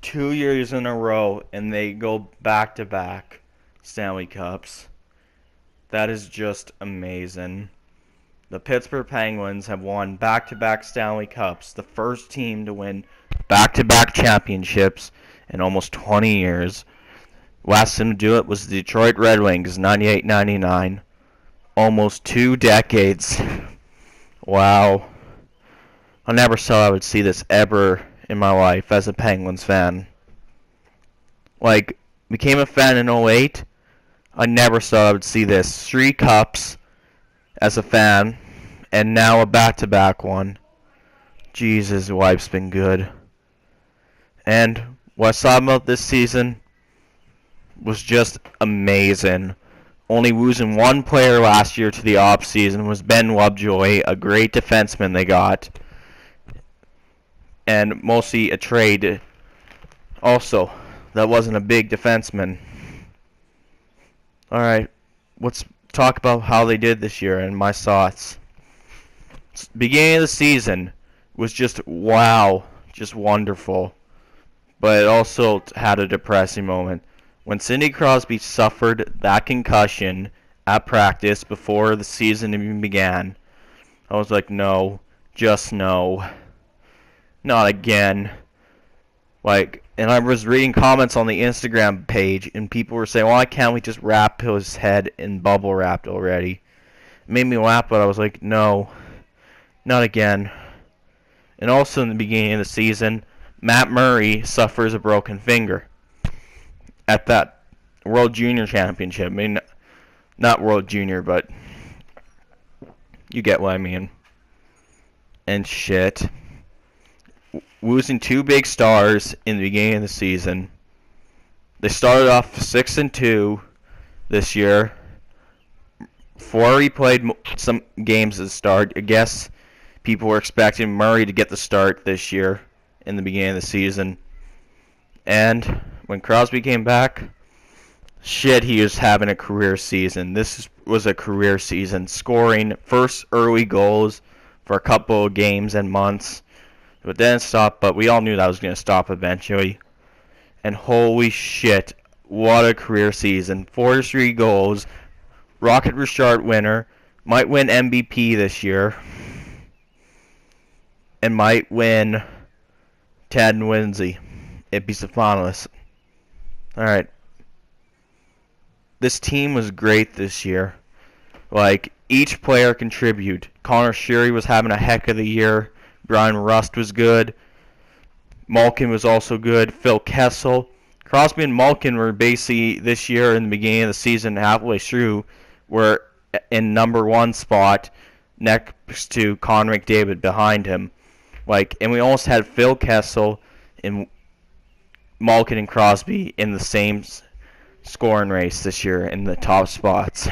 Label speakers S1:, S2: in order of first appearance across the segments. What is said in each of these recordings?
S1: 2 years in a row, and they go back-to-back Stanley Cups. That is just amazing. The Pittsburgh Penguins have won back-to-back Stanley Cups, the first team to win back-to-back championships in almost 20 years. Last time to do it was the Detroit Red Wings, 98-99. Almost 2 decades. Wow. I never thought I would see this ever in my life as a Penguins fan. Like, became a fan in '08. I never thought I would see this. 3 cups as a fan, and now a back-to-back one. Jesus, life's been good. And what I saw about this season was just amazing. Only losing one player last year to the off-season was Ben Lovejoy, a great defenseman they got. And mostly a trade. Also, that wasn't a big defenseman. Alright, let's talk about how they did this year and my thoughts. Beginning of the season was just wow, just wonderful. But it also had a depressing moment. When Sidney Crosby suffered that concussion at practice before the season even began, I was like, no, just no. Not again. And I was reading comments on the Instagram page, and people were saying, why can't we just wrap his head in bubble wrapped already? It made me laugh, but I was like, no, not again. And also in the beginning of the season, Matt Murray suffers a broken finger at that World Junior Championship. I mean, not World Junior, but you get what I mean. And shit. Losing 2 big stars in the beginning of the season. They started off 6-2 this year. Fleury played some games at the start. I guess people were expecting Murray to get the start this year in the beginning of the season. And when Crosby came back, shit, he was having a career season. This was a career season. Scoring first early goals for a couple of games and months. But then it stopped, but we all knew that was going to stop eventually. And holy shit, what a career season. 43 goals. Rocket Richard winner. Might win MVP this year. And might win Ted and Lindsay. It'd be the finalists. Alright. This team was great this year. Each player contributed. Connor Sheary was having a heck of the year. Brian Rust was good. Malkin was also good. Phil Kessel. Crosby and Malkin were basically this year in the beginning of the season, halfway through, were in number 1 spot next to Connor McDavid behind him. And we almost had Phil Kessel and Malkin and Crosby in the same scoring race this year in the top spots.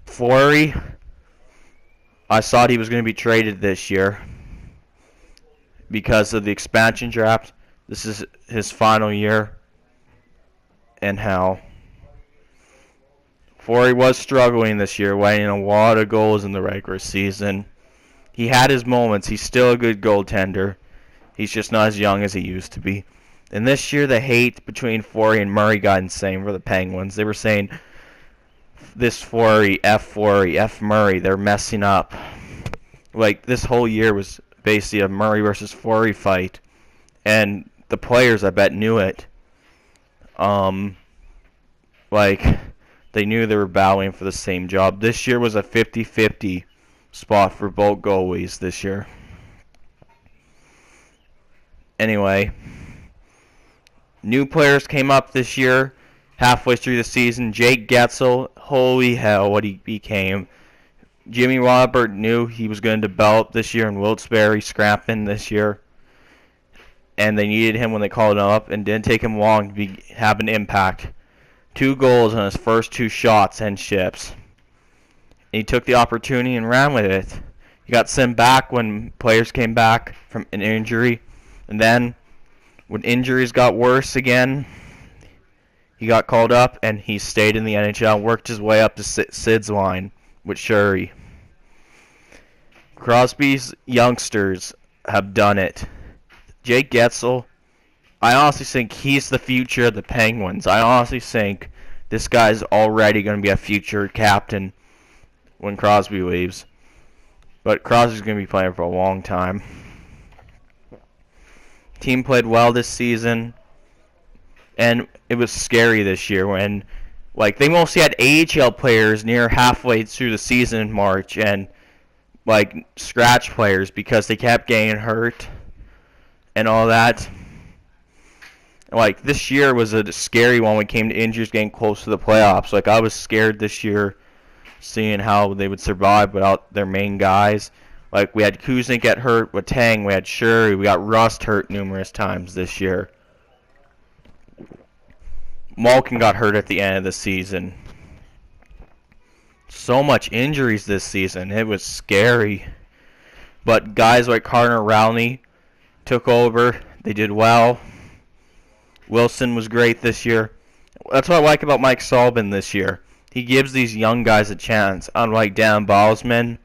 S1: Fleury, I thought he was going to be traded this year because of the expansion draft. This is his final year. And how Fleury was struggling this year, winning a lot of goals in the regular season. He had his moments. He's still a good goaltender. He's just not as young as he used to be. And this year, the hate between Fleury and Murray got insane for the Penguins. They were saying, this Fleury, F Murray, they're messing up. This whole year was basically a Murray versus Fleury fight. And the players, I bet, knew it. They knew they were battling for the same job. This year was a 50-50 spot for both goalies this year. Anyway, new players came up this year. Halfway through the season, Jake Getzel, holy hell, what he became. Jimmy Robert knew he was going to develop this year, and Wilkes-Barre scrapping this year. And they needed him when they called him up, and didn't take him long to have an impact. 2 goals on his first 2 shots and ships. And he took the opportunity and ran with it. He got sent back when players came back from an injury. And then, when injuries got worse again, he got called up, and he stayed in the NHL, worked his way up to Sid's line with Shuri. Crosby's youngsters have done it. Jake Getzel I honestly think he's the future of the Penguins. I honestly think this guy's already going to be a future captain when Crosby leaves. But Crosby's going to be playing for a long time. Team played well this season, and it was scary this year when, like, they mostly had AHL players near halfway through the season in March, and, like, scratch players because they kept getting hurt and all that. Like, this year was a scary one when it came to injuries getting close to the playoffs. Like, I was scared this year seeing how they would survive without their main guys. Like, we had Kuznik get hurt with Tang, we had Shuri, we got Rust hurt numerous times this year. Malkin got hurt at the end of the season. So much injuries this season. It was scary. But guys like Connor Rowney took over. They did well. Wilson was great this year. That's what I like about Mike Sullivan this year. He gives these young guys a chance. Unlike Dan Bosman,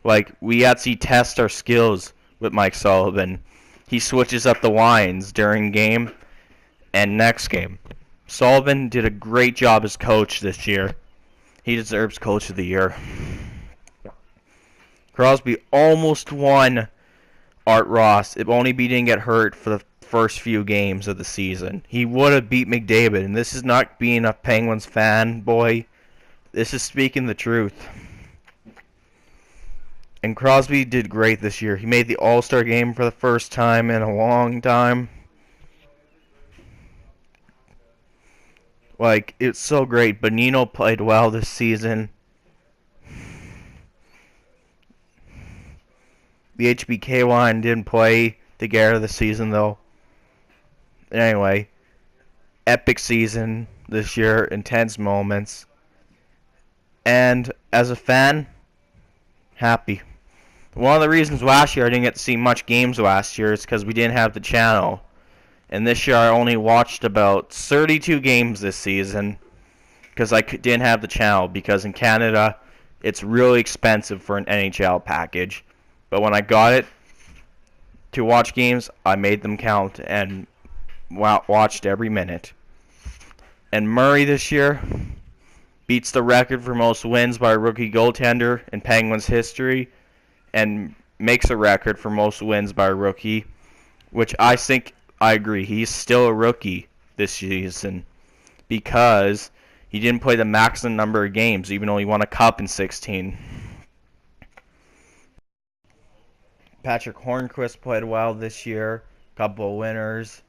S1: like, we actually test our skills with Mike Sullivan. He switches up the lines during game and next game. Sullivan did a great job as coach this year. He deserves Coach of the Year. Crosby almost won Art Ross if only he didn't get hurt for the first few games of the season. He would have beat McDavid, and this is not being a Penguins fanboy. This is speaking the truth. And Crosby did great this year. He made the All-Star game for the first time in a long time. Like, it's so great. Bonino played well this season. The HBK line didn't play together this season, though. Anyway, epic season this year. Intense moments. And as a fan, happy. One of the reasons last year I didn't get to see much games last year is because we didn't have the channel. And this year I only watched about 32 games this season because I didn't have the channel, because in Canada it's really expensive for an NHL package. But when I got it to watch games, I made them count and watched every minute. And Murray this year beats the record for most wins by a rookie goaltender in Penguins history and makes a record for most wins by a rookie, which I think I agree. He's still a rookie this season because he didn't play the maximum number of games, even though he won a cup in 16. Patrick Hornquist played well this year. Couple of winners.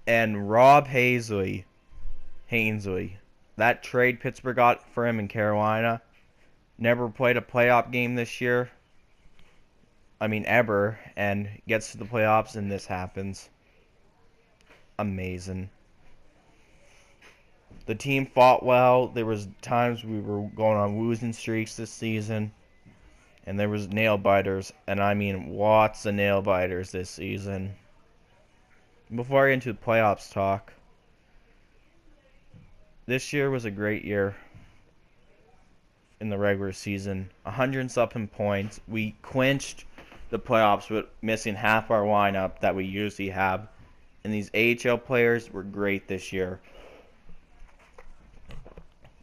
S1: And Rob Hainsey. That trade Pittsburgh got for him in Carolina. Never played a playoff game this year. I mean, ever. And gets to the playoffs and this happens. Amazing. The team fought well. There was times we were going on losing streaks this season. And there was nail biters, and I mean lots of nail biters this season. Before I get into the playoffs talk, this year was a great year in the regular season. 100-something points. We clinched the playoffs with missing half our lineup that we usually have. And these AHL players were great this year.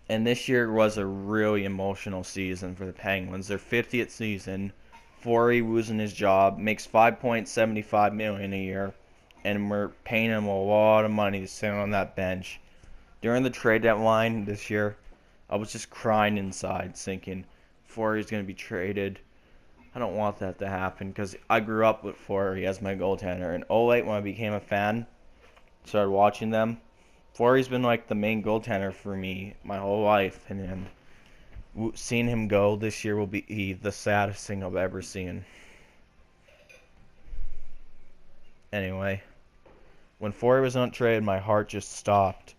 S1: And this year was a really emotional season for the Penguins. Their 50th season. Forey losing his job, makes $5.75 million a year, and we're paying him a lot of money to sit on that bench. During the trade deadline this year, I was just crying inside, thinking Forey's going to be traded. I don't want that to happen because I grew up with Forey as my goaltender. And 08, when I became a fan, started watching them, Forey's been like the main goaltender for me my whole life, and seeing him go this year will be the saddest thing I've ever seen. Anyway, when Forey was not traded, my heart just stopped.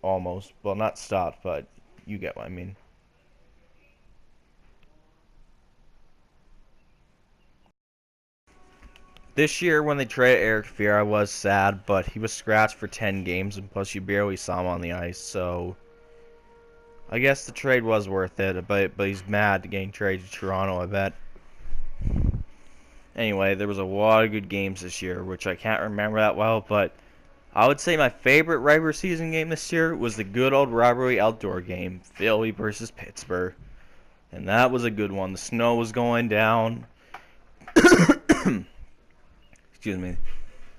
S1: Almost. Well, not stopped, but you get what I mean. This year, when they traded Eric Fehr, I was sad, but he was scratched for 10 games, and plus you barely saw him on the ice, so I guess the trade was worth it, but he's mad getting traded to Toronto, I bet. Anyway, there was a lot of good games this year, which I can't remember that well, but I would say my favorite regular season game this year was the good old rivalry outdoor game, Philly versus Pittsburgh. And that was a good one. The snow was going down. Excuse me.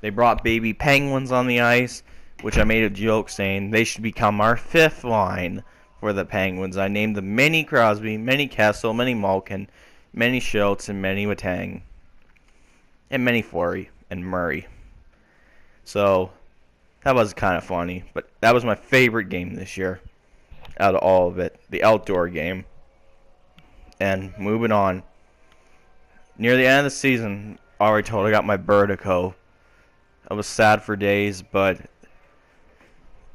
S1: They brought baby penguins on the ice, which I made a joke saying they should become our fifth line for the Penguins. I named them Mini Crosby, Mini Kessel, Mini Malkin, Mini Schultz, and Mini Watang. And Mini Fleury and Murray. So, that was kind of funny. But that was my favorite game this year out of all of it. The outdoor game. And moving on. Near the end of the season, I already told I got my vertigo. I was sad for days, but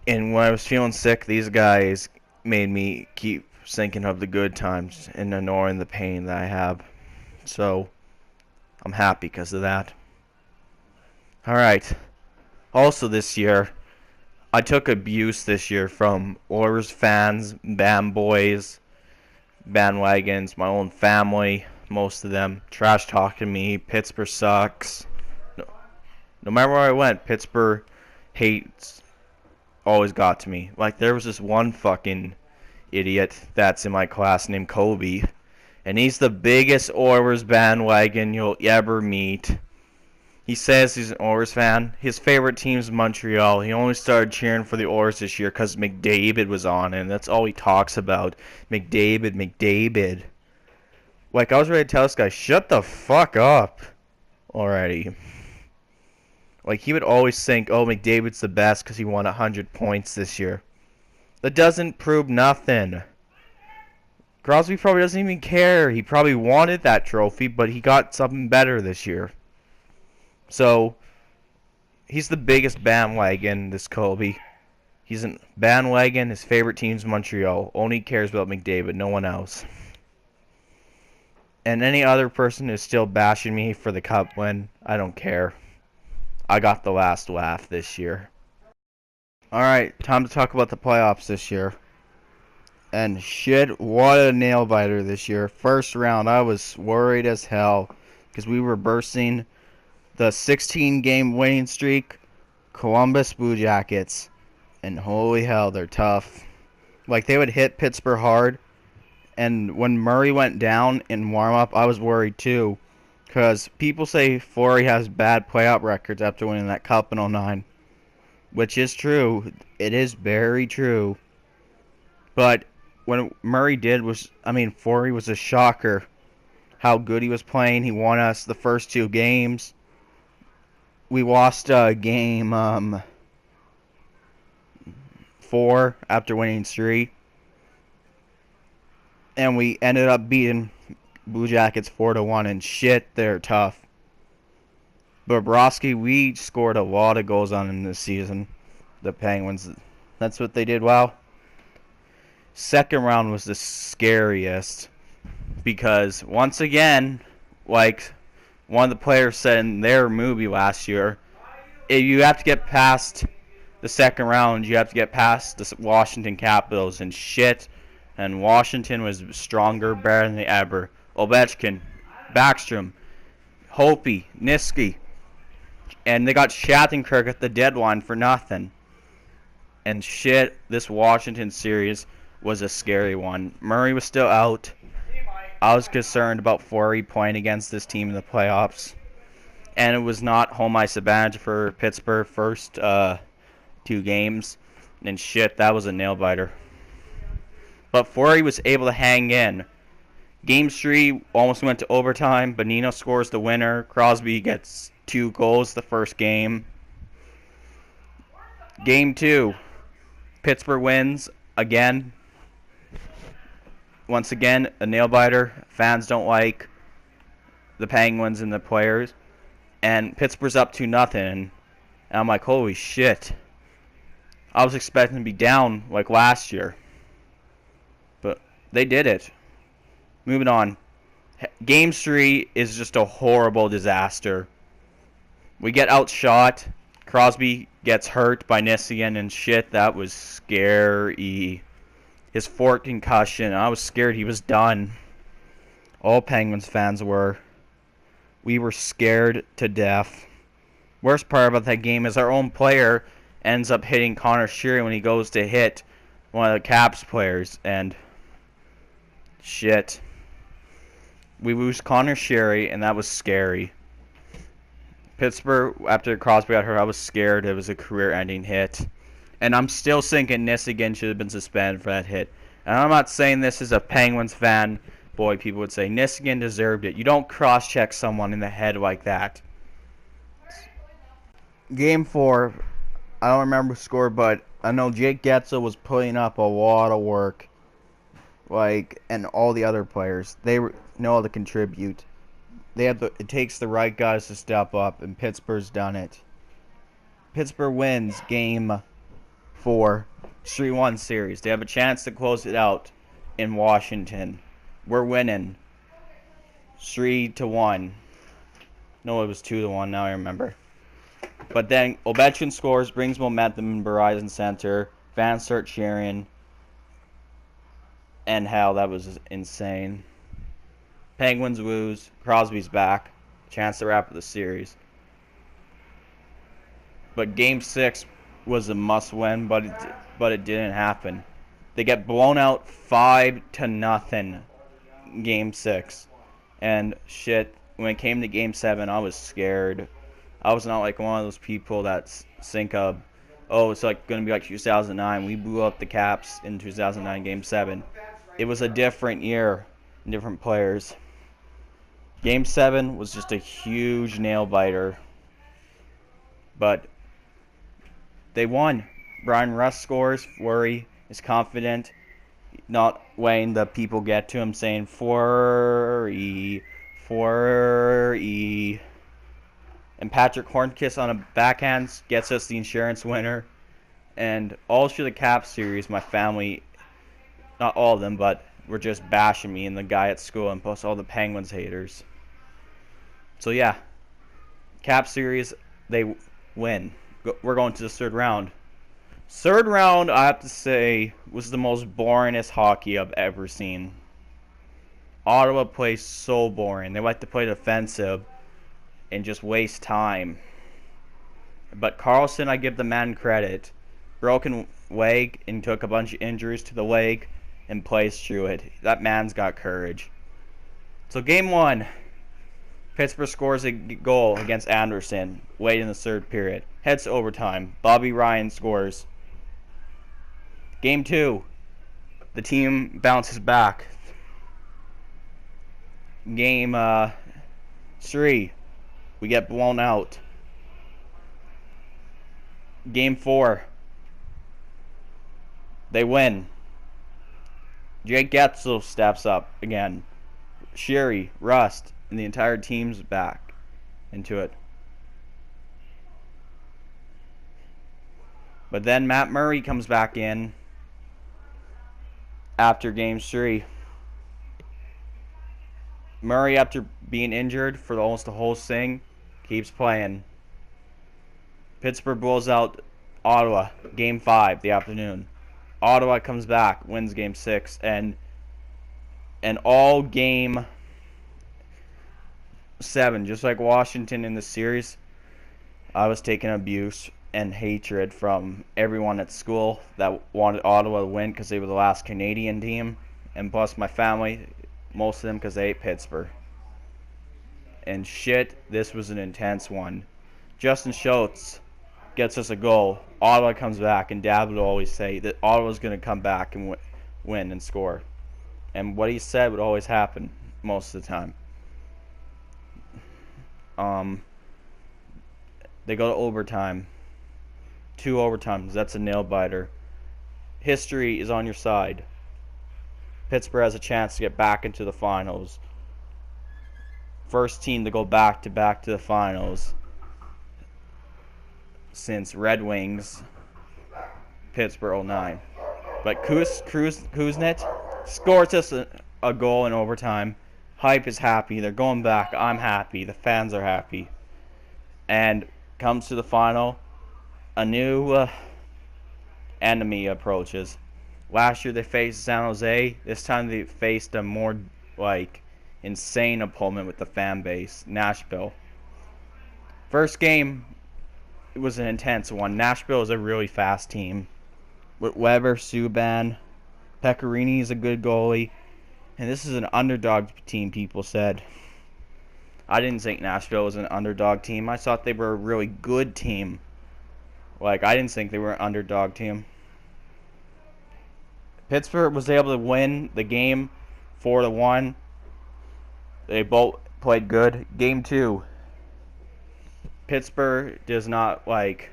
S1: when I was feeling sick, these guys made me keep thinking of the good times and ignoring the pain that I have. So, I'm happy because of that. Alright. Also this year, I took abuse this year from Oilers fans, band boys, bandwagons, my own family, most of them trash talking me. Pittsburgh sucks. No matter where I went, Pittsburgh hates always got to me. Like, there was this one fucking idiot that's in my class named Kobe, and he's the biggest Oilers bandwagon you'll ever meet. He says he's an Oilers fan. His favorite team's Montreal. He only started cheering for the Oilers this year because McDavid was on it, and that's all he talks about. McDavid. Like, I was ready to tell this guy, shut the fuck up already. Like, he would always think, oh, McDavid's the best because he won 100 points this year. That doesn't prove nothing. Crosby probably doesn't even care. He probably wanted that trophy, but he got something better this year. So, he's the biggest bandwagon, this Kobe. He's a bandwagon. His favorite team's Montreal. Only cares about McDavid, no one else. And any other person who's still bashing me for the cup win, I don't care. I got the last laugh this year. Alright, time to talk about the playoffs this year. And shit, what a nail biter this year. First round, I was worried as hell because we were bursting the 16-game winning streak, Columbus Blue Jackets. And holy hell, they're tough. Like, they would hit Pittsburgh hard. And when Murray went down in warm-up, I was worried too. Because people say Fleury has bad playoff records after winning that cup in 2009. Which is true. It is very true. But when Murray did Fleury was a shocker. How good he was playing. He won us the first two games. We lost game 4 after winning 3. And we ended up beating Blue Jackets 4-1, and shit, they're tough. Bobrovsky, we scored a lot of goals on him this season. The Penguins, that's what they did well. Second round was the scariest because once again, like one of the players said in their movie last year, if you have to get past the second round, you have to get past the Washington Capitals and shit. And Washington was stronger, better than ever. Ovechkin, Backstrom, Hopi, Niski. And they got Shattenkirk at the deadline for nothing. And shit, this Washington series was a scary one. Murray was still out. I was concerned about Fleury playing against this team in the playoffs. And it was not home ice advantage for Pittsburgh first 2 games. And shit, that was a nail-biter. But Fleury was able to hang in. Game 3 almost went to overtime. Bonino scores the winner. Crosby gets 2 goals the first game. Game 2, Pittsburgh wins again. Once again, a nail-biter. Fans don't like the Penguins and the players. And Pittsburgh's up 2-0. And I'm like, holy shit. I was expecting to be down like last year. But they did it. Moving on. Game 3 is just a horrible disaster. We get outshot. Crosby gets hurt by Nissian and shit. That was scary. His 4th concussion. I was scared he was done. All Penguins fans were. We were scared to death. Worst part about that game is our own player ends up hitting Connor Sheary when he goes to hit one of the Caps players, and shit. We lose Connor Sheary, and that was scary. Pittsburgh, after Crosby got hurt, I was scared it was a career-ending hit. And I'm still thinking Nissigan should have been suspended for that hit. And I'm not saying this as a Penguins fan. Boy, people would say Nissigan deserved it. You don't cross-check someone in the head like that. Game 4, I don't remember the score, but I know Jake Getzel was putting up a lot of work. And all the other players, they know how to contribute. It takes the right guys to step up, and Pittsburgh's done it. Pittsburgh wins Game 4, 3-1 series. They have a chance to close it out in Washington. We're winning 3-1. No, it was 2-1. Now I remember. But then Ovechkin scores, brings momentum in Verizon Center. Fans start cheering. And hell, that was insane. Penguins lose. Crosby's back. Chance to wrap up the series. But Game 6 was a must-win, but it didn't happen. They get blown out 5-0. Game 6. And shit, when it came to Game 7, I was scared. I was not like one of those people that think of, oh, it's like going to be like 2009. We blew up the Caps in 2009 Game 7. It was a different year, different players. Game 7 was just a huge nail-biter. But they won. Brian Rust scores. Fleury is confident, not letting the people get to him, saying, Fleury. And Patrick Hornkiss on a backhand gets us the insurance winner. And all through the Cap series, my family, not all of them, but were just bashing me and the guy at school, and plus all the Penguins haters. So yeah, Cap series, they win. We're going to the third round. Third round, I have to say, was the most boringest hockey I've ever seen. Ottawa plays so boring. They like to play defensive and just waste time. But Carlson, I give the man credit. Broken leg and took a bunch of injuries to the leg and plays through it. That man's got courage. So Game 1, Pittsburgh scores a goal against Anderson late in the third period. Heads to overtime. Bobby Ryan scores. Game 2, the team bounces back. Game 3, we get blown out. Game 4, they win. Jake Getzel steps up again. Sheary, Rust, and the entire team's back into it. But then Matt Murray comes back in after Game 3. Murray, after being injured for almost the whole thing, keeps playing. Pittsburgh blows out Ottawa, Game 5, the afternoon. Ottawa comes back, wins Game 6, and all Game 7, just like Washington in the series, I was taking abuse and hatred from everyone at school that wanted Ottawa to win because they were the last Canadian team, and plus my family, most of them because they hate Pittsburgh. And shit, this was an intense one. Justin Schultz gets us a goal. Ottawa comes back, and Dad would always say that Ottawa's going to come back and win and score. And what he said would always happen most of the time. They go to overtime. 2 overtimes. That's a nail-biter. History is on your side. Pittsburgh has a chance to get back into the finals. First team to go back to the finals since Red Wings, Pittsburgh 09. But Kuznets scores us a goal in overtime. Hype is happy. They're going back. I'm happy. The fans are happy. And comes to the final. A new enemy approaches. Last year they faced San Jose. This time they faced a more insane opponent with the fan base, Nashville. First game, it was an intense one. Nashville is a really fast team. With Weber, Subban, Pecorini is a good goalie. And this is an underdog team, people said. I didn't think Nashville was an underdog team. I thought they were a really good team. Like, I didn't think they were an underdog team. Pittsburgh was able to win the game 4-1. They both played good. Game 2. Pittsburgh does not, like,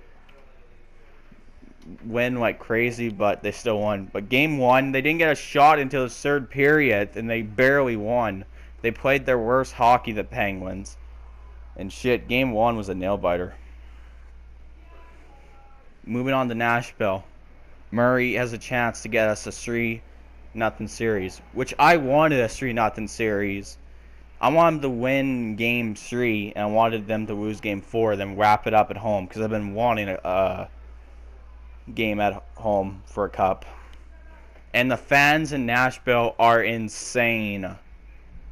S1: win like crazy, but they still won. But game 1, they didn't get a shot until the third period, and they barely won. They played their worst hockey, the Penguins. And shit, game 1 was a nail-biter. Moving on to Nashville. Murray has a chance to get us a 3-0 series, which I wanted a 3-0 series. I wanted them to win game 3, and I wanted them to lose game 4, then wrap it up at home, because I've been wanting a game at home for a cup. And the fans in Nashville are insane.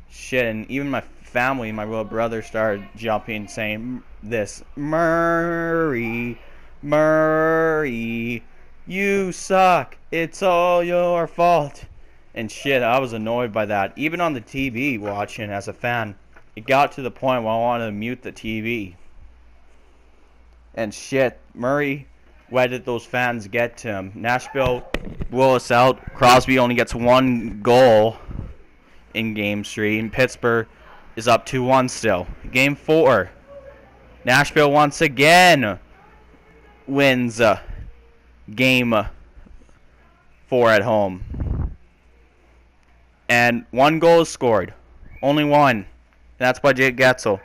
S1: Shit, and even my family, my little brother, started jumping, saying this, Murray, Murray, you suck. It's all your fault. And shit, I was annoyed by that. Even on the TV watching as a fan, it got to the point where I wanted to mute the TV. And shit, Murray, where did those fans get to him? Nashville blew us out. Crosby only gets 1 goal in Game 3. And Pittsburgh is up 2-1 still. Game 4. Nashville once again wins Game 4 at home. And 1 goal is scored. Only 1. And that's by Jake Getzel,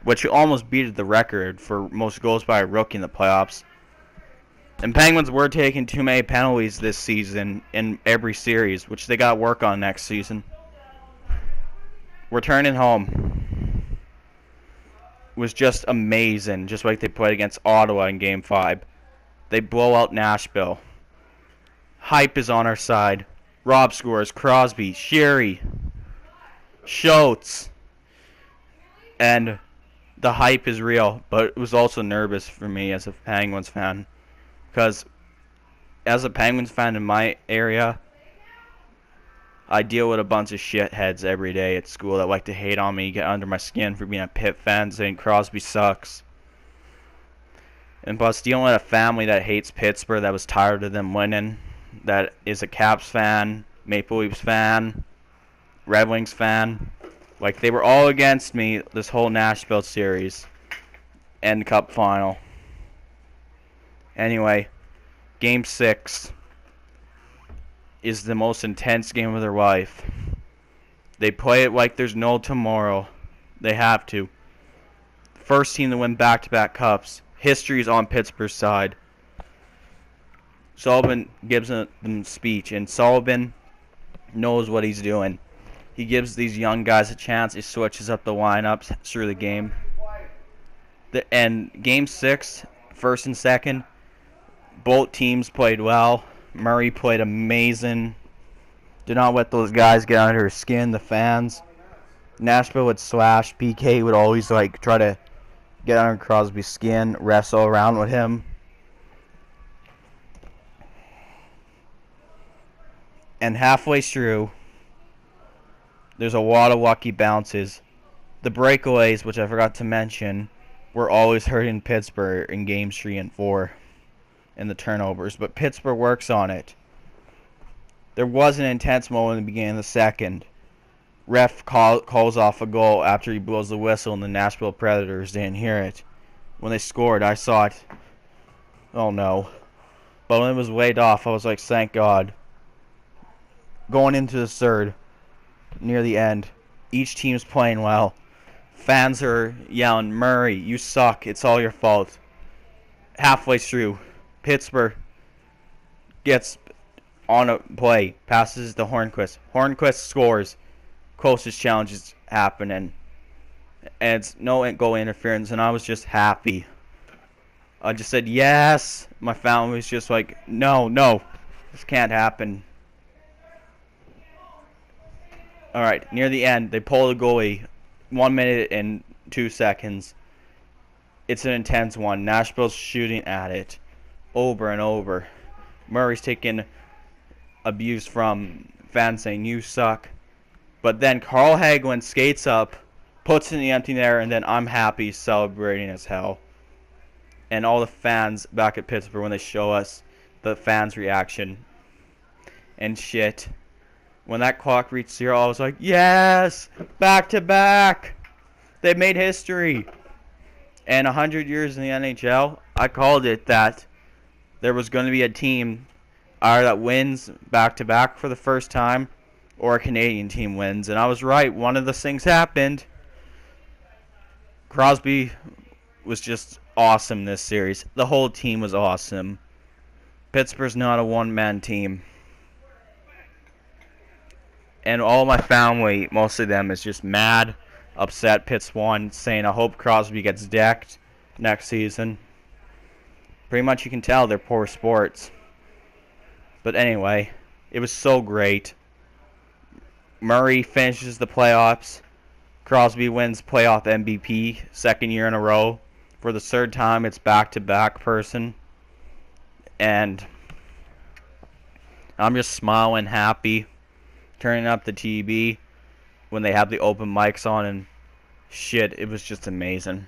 S1: which almost beat the record for most goals by a rookie in the playoffs. And Penguins were taking too many penalties this season in every series, which they got to work on next season. Returning home was just amazing, just like they played against Ottawa in Game 5. They blow out Nashville. Hype is on our side. Rob scores, Crosby, Sherry, Schultz. And the hype is real, but it was also nervous for me as a Penguins fan. Because as a Penguins fan in my area, I deal with a bunch of shitheads every day at school that like to hate on me, get under my skin for being a Pitt fan, saying Crosby sucks. And plus dealing with a family that hates Pittsburgh, that was tired of them winning, that is a Caps fan, Maple Leafs fan, Red Wings fan. Like, they were all against me this whole Nashville series and Cup final. Anyway, Game 6 is the most intense game of their life. They play it like there's no tomorrow. They have to. First team to win back-to-back cups. History's on Pittsburgh's side. Sullivan gives them a speech, and Sullivan knows what he's doing. He gives these young guys a chance. He switches up the lineups through the game. And Game 6, first and second, both teams played well. Murray played amazing. Did not let those guys get under his skin, the fans. Nashville would slash. PK would always like try to get under Crosby's skin, wrestle around with him. And halfway through, there's a lot of lucky bounces. The breakaways, which I forgot to mention, were always hurting Pittsburgh in Games 3 and 4 in the turnovers. But Pittsburgh works on it. There was an intense moment in the beginning of the second. Ref calls off a goal after he blows the whistle, and the Nashville Predators didn't hear it. When they scored, I thought, oh no. But when it was laid off, I was like, thank God. Going into the third, near the end, each team's playing well. Fans are yelling, Murray, you suck. It's all your fault. Halfway through, Pittsburgh gets on a play, passes to Hornquist. Hornquist scores. Closest challenge is happening. And it's no goal interference, and I was just happy. I just said, yes. My family was just like, no, this can't happen. All right, near the end, they pull the goalie. 1 minute and 2 seconds. It's an intense one. Nashville's shooting at it over and over. Murray's taking abuse from fans saying, "You suck." But then Carl Hagelin skates up, puts it in the empty net, and then I'm happy celebrating as hell. And all the fans back at Pittsburgh, when they show us the fans' reaction and shit. When that clock reached 0, I was like, yes! Back to back! They made history. And 100 years in the NHL, I called it that there was going to be a team either that wins back to back for the first time or a Canadian team wins. And I was right. One of those things happened. Crosby was just awesome this series. The whole team was awesome. Pittsburgh's not a one-man team. And all my family, most of them, is just mad, upset Pitts won, saying, I hope Crosby gets decked next season. Pretty much you can tell they're poor sports. But anyway, it was so great. Murray finishes the playoffs. Crosby wins playoff MVP, second year in a row. For the third time, it's back-to-back person. And I'm just smiling, happy, turning up the TV when they have the open mics on, and shit, it was just amazing.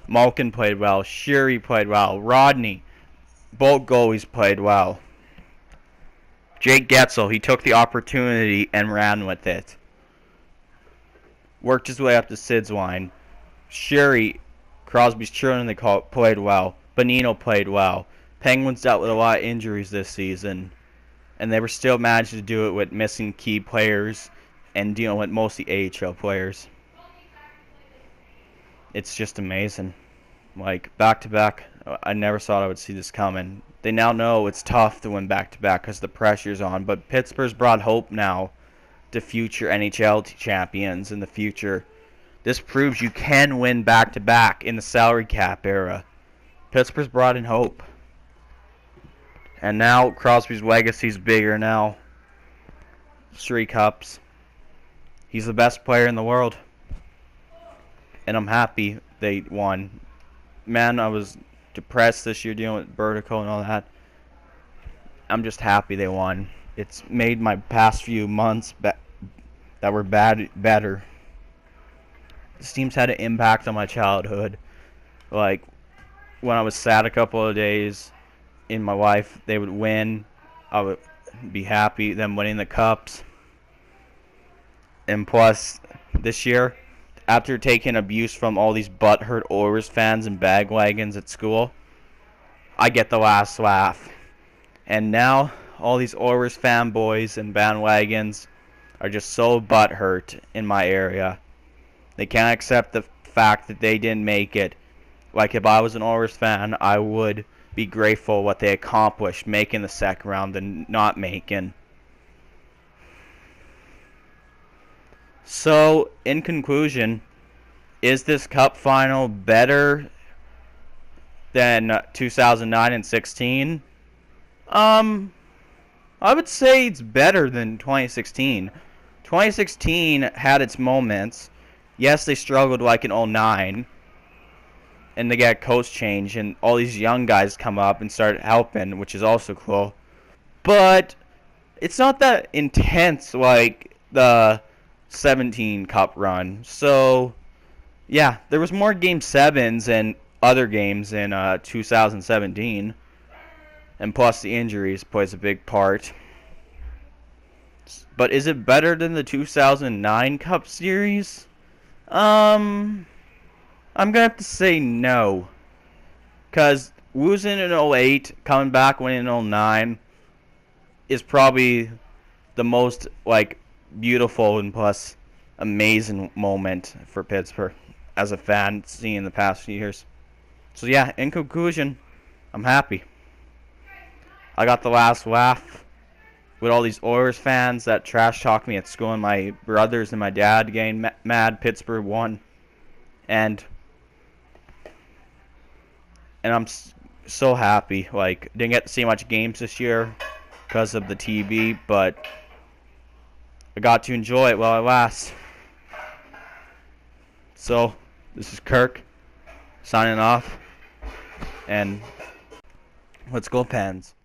S1: Malkin played well. Sheary played well. Rodney. Both goalies played well. Jake Getzel, he took the opportunity and ran with it. Worked his way up to Sid's line. Sheary, Crosby's children, played well. Bonino played well. Penguins dealt with a lot of injuries this season, and they were still managed to do it with missing key players and dealing with mostly AHL players. It's just amazing. Like, back-to-back, I never thought I would see this coming. They now know it's tough to win back-to-back because the pressure's on, but Pittsburgh's brought hope now to future NHL champions in the future. This proves you can win back-to-back in the salary cap era. Pittsburgh's brought in hope. And now Crosby's legacy's bigger now. 3 cups. He's the best player in the world. And I'm happy they won. Man, I was depressed this year dealing with vertigo and all that. I'm just happy they won. It's made my past few months that were bad better. This team's had an impact on my childhood. Like, when I was sad a couple of days in my life, they would win. I would be happy them winning the cups. And plus, this year, after taking abuse from all these butthurt Oilers fans and bagwagons at school, I get the last laugh. And now, all these Oilers fanboys and bandwagons are just so butthurt in my area. They can't accept the fact that they didn't make it. Like, if I was an Oilers fan, I would be grateful what they accomplished, making the second round and not making. So, in conclusion, is this cup final better than 2009 and 16? I would say it's better than 2016. 2016 had its moments. Yes, they struggled like in 09. And they got coach change, and all these young guys come up and start helping, which is also cool. But it's not that intense like the 17 Cup run. So, yeah, there was more Game 7s and other games in 2017. And plus the injuries plays a big part. But is it better than the 2009 Cup Series? I'm going to have to say no. Because losing in 08, coming back winning in 09 is probably the most, like, beautiful and plus amazing moment for Pittsburgh as a fan seeing the past few years. So, yeah, in conclusion, I'm happy. I got the last laugh with all these Oilers fans that trash talk me at school, and my brothers and my dad getting mad Pittsburgh won. And I'm so happy. Like, didn't get to see much games this year because of the TV, but I got to enjoy it while it lasts. So, this is Kirk signing off, and let's go Pens.